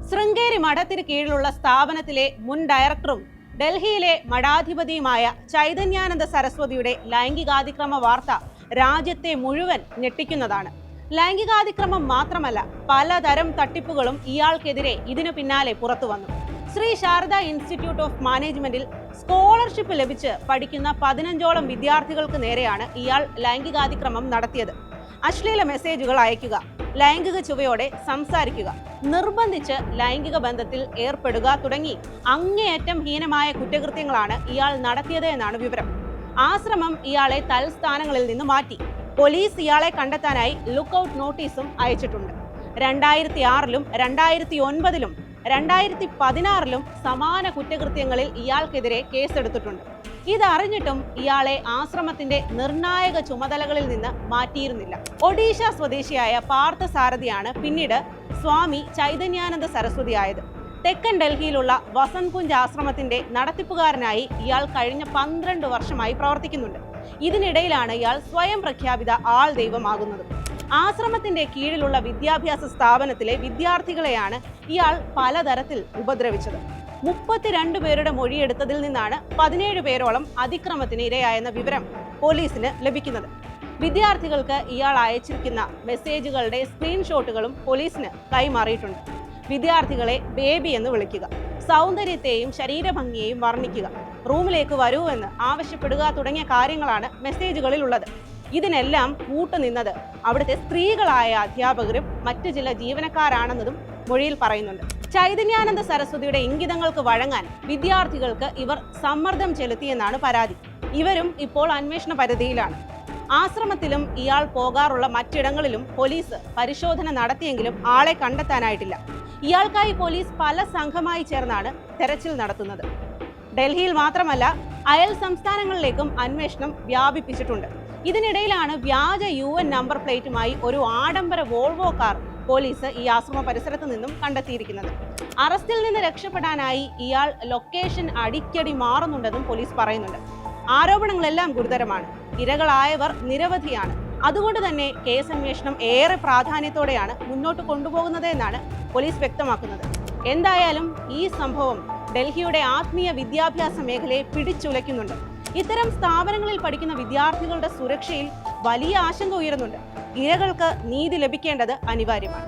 ശൃംഗേരി മഠത്തിന് കീഴിലുള്ള സ്ഥാപനത്തിലെ മുൻ ഡയറക്ടറും ഡൽഹിയിലെ മഠാധിപതിയുമായ ചൈതന്യാനന്ദ സരസ്വതിയുടെ ലൈംഗികാതിക്രമ വാർത്ത രാജ്യത്തെ മുഴുവൻ ഞെട്ടിക്കുന്നതാണ്. ലൈംഗികാതിക്രമം മാത്രമല്ല, പലതരം തട്ടിപ്പുകളും ഇയാൾക്കെതിരെ ഇതിനു പിന്നാലെ പുറത്തു വന്നു. ശ്രീ ശാരദ ഇൻസ്റ്റിറ്റ്യൂട്ട് ഓഫ് മാനേജ്മെന്റിൽ സ്കോളർഷിപ്പ് ലഭിച്ച് പഠിക്കുന്ന 15ഓളം വിദ്യാർത്ഥികൾക്ക് നേരെയാണ് ഇയാൾ ലൈംഗികാതിക്രമം നടത്തിയത്. അശ്ലീല മെസ്സേജുകൾ അയക്കുക, ലൈംഗിക ചുവയോടെ സംസാരിക്കുക, നിർബന്ധിച്ച് ലൈംഗിക ബന്ധത്തിൽ ഏർപ്പെടുക തുടങ്ങി അങ്ങേയറ്റം ഹീനമായ കുറ്റകൃത്യങ്ങളാണ് ഇയാൾ നടത്തിയത് എന്നാണ് വിവരം. ആശ്രമം ഇയാളെ തൽസ്ഥാനങ്ങളിൽ നിന്ന് മാറ്റി. പോലീസ് ഇയാളെ കണ്ടെത്താനായി ലുക്കൌട്ട് നോട്ടീസും അയച്ചിട്ടുണ്ട്. 2006-ലും 2009-ലും 2016-ലും സമാന കുറ്റകൃത്യങ്ങളിൽ ഇയാൾക്കെതിരെ കേസെടുത്തിട്ടുണ്ട്. ഇതറിഞ്ഞിട്ടും ഇയാളെ ആശ്രമത്തിന്റെ നിർണായക ചുമതലകളിൽ നിന്ന് മാറ്റിയിരുന്നില്ല. ഒഡീഷ സ്വദേശിയായ പാർത്ഥസാരഥിയാണ് പിന്നീട് സ്വാമി ചൈതന്യാനന്ദ സരസ്വതി ആയത്. തെക്കൻ ഡൽഹിയിലുള്ള വസന്ത് കുഞ്ച് ആശ്രമത്തിന്റെ നടത്തിപ്പുകാരനായി ഇയാൾ കഴിഞ്ഞ 12 വർഷമായി പ്രവർത്തിക്കുന്നുണ്ട്. ഇതിനിടയിലാണ് ഇയാൾ സ്വയം പ്രഖ്യാപിത ആൾ ദൈവമാകുന്നത്. ആശ്രമത്തിന്റെ കീഴിലുള്ള വിദ്യാഭ്യാസ സ്ഥാപനത്തിലെ വിദ്യാർത്ഥികളെയാണ് ഇയാൾ പലതരത്തിൽ ഉപദ്രവിച്ചത്. 32 പേരുടെ മൊഴിയെടുത്തതിൽ നിന്നാണ് 17 പേരോളം അതിക്രമത്തിന് ഇരയായെന്ന വിവരം പോലീസിന് ലഭിക്കുന്നത്. വിദ്യാർത്ഥികൾക്ക് ഇയാൾ അയച്ചിരിക്കുന്ന മെസ്സേജുകളുടെ സ്ക്രീൻഷോട്ടുകളും പോലീസിന് കൈമാറിയിട്ടുണ്ട്. വിദ്യാർത്ഥികളെ ബേബി എന്ന് വിളിക്കുക, സൗന്ദര്യത്തെയും ശരീരഭംഗിയെയും വർണ്ണിക്കുക, റൂമിലേക്ക് വരൂ എന്ന് ആവശ്യപ്പെടുക തുടങ്ങിയ കാര്യങ്ങളാണ് മെസ്സേജുകളിൽ ഉള്ളത്. ഇതിനെല്ലാം കൂട്ടുനിന്നത് അവിടുത്തെ സ്ത്രീകളായ അധ്യാപകരും മറ്റു ചില ജീവനക്കാരാണെന്നതും മൊഴിയിൽ പറയുന്നുണ്ട്. ചൈതന്യാനന്ദ സരസ്വതിയുടെ ഇംഗിതങ്ങൾക്ക് വഴങ്ങാൻ വിദ്യാർത്ഥികൾക്ക് ഇവർ സമ്മർദ്ദം ചെലുത്തിയെന്നാണ് പരാതി. ഇവരും ഇപ്പോൾ അന്വേഷണ പരിധിയിലാണ്. ആശ്രമത്തിലും ഇയാൾ പോകാറുള്ള മറ്റിടങ്ങളിലും പോലീസ് പരിശോധന നടത്തിയെങ്കിലും ആളെ കണ്ടെത്താനായിട്ടില്ല. ഇയാൾക്കായി പോലീസ് പല സംഘമായി ചേർന്നാണ് തെരച്ചിൽ നടത്തുന്നത്. ഡൽഹിയിൽ മാത്രമല്ല, അയൽ സംസ്ഥാനങ്ങളിലേക്കും അന്വേഷണം വ്യാപിപ്പിച്ചിട്ടുണ്ട്. ഇതിനിടയിലാണ് വ്യാജ UN നമ്പർ പ്ലേറ്റുമായി ഒരു ആഡംബര വോൾവോ കാർ പോലീസ് ഈ ആശ്രമ പരിസരത്ത് നിന്നും കണ്ടെത്തിയിരിക്കുന്നത്. അറസ്റ്റിൽ നിന്ന് രക്ഷപ്പെടാനായി ഇയാൾ ലൊക്കേഷൻ അടിക്കടി മാറുന്നുണ്ടെന്നും പോലീസ് പറയുന്നുണ്ട്. ആരോപണങ്ങളെല്ലാം ഗുരുതരമാണ്. ഇരകളായവർ നിരവധിയാണ്. അതുകൊണ്ട് തന്നെ കേസന്വേഷണം ഏറെ പ്രാധാന്യത്തോടെയാണ് മുന്നോട്ട് കൊണ്ടുപോകുന്നത് എന്നാണ് പോലീസ് വ്യക്തമാക്കുന്നത്. എന്തായാലും ഈ സംഭവം ഡൽഹിയുടെ ആത്മീയ വിദ്യാഭ്യാസ മേഖലയെ പിടിച്ചുലയ്ക്കുന്നുണ്ട്. ഇത്തരം സ്ഥാപനങ്ങളിൽ പഠിക്കുന്ന വിദ്യാർത്ഥികളുടെ സുരക്ഷയിൽ വലിയ ആശങ്ക ഉയരുന്നുണ്ട്. ഇരകൾക്ക് നീതി ലഭിക്കേണ്ടത് അനിവാര്യമാണ്.